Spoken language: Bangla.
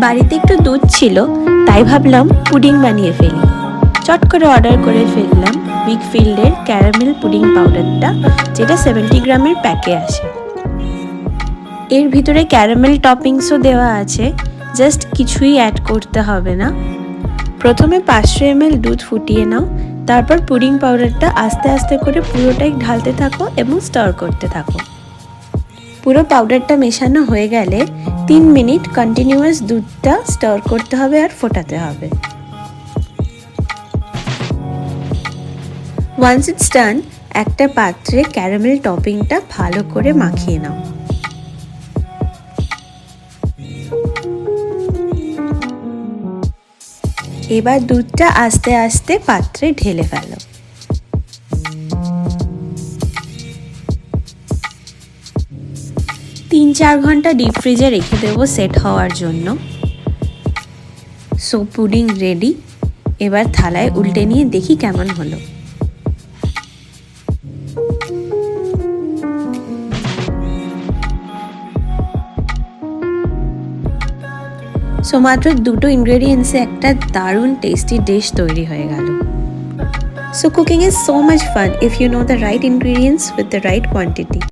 বাড়িতে একটু দুধ ছিল, তাই ভাবলাম পুডিং বানিয়ে ফেলি। চট করে অর্ডার করে ফেললাম উইকফিল্ডের ক্যারামেল পুডিং পাউডারটা, যেটা 70 গ্রামের প্যাকে আসে। এর ভিতরে ক্যারামেল টপিংসও দেওয়া আছে, জাস্ট কিছুই অ্যাড করতে হবে না। প্রথমে 500 ml দুধ ফুটিয়ে নাও, তারপর পুডিং পাউডারটা আস্তে আস্তে করে পুরোটাই ঢালতে থাকো এবং স্টার করতে থাকো। পুরো পাউডারটা মেশানো হয়ে গেলে 3 মিনিট কন্টিনিউয়াস দুধটা স্টার করতে হবে আর ফোটাতে হবে। ওয়ান্স ইটস ডান, একটা পাত্রে ক্যারামেল টপিংটা ভালো করে মাখিয়ে নাও। এবার দুধটা আস্তে আস্তে পাত্রে ঢেলে ফেলো। তিন 4 ঘন্টা ডিপ ফ্রিজে রেখে দেবো সেট হওয়ার জন্য। So pudding ready. এবার থালায় উল্টে নিয়ে দেখি কেমন হলো। সো মাত্র দুটো ইনগ্রেডিয়েন্টসে একটা দারুণ টেস্টি ডিশ তৈরি হয়ে গেল। So cooking is so much fun if you know the right ingredients with the right quantity.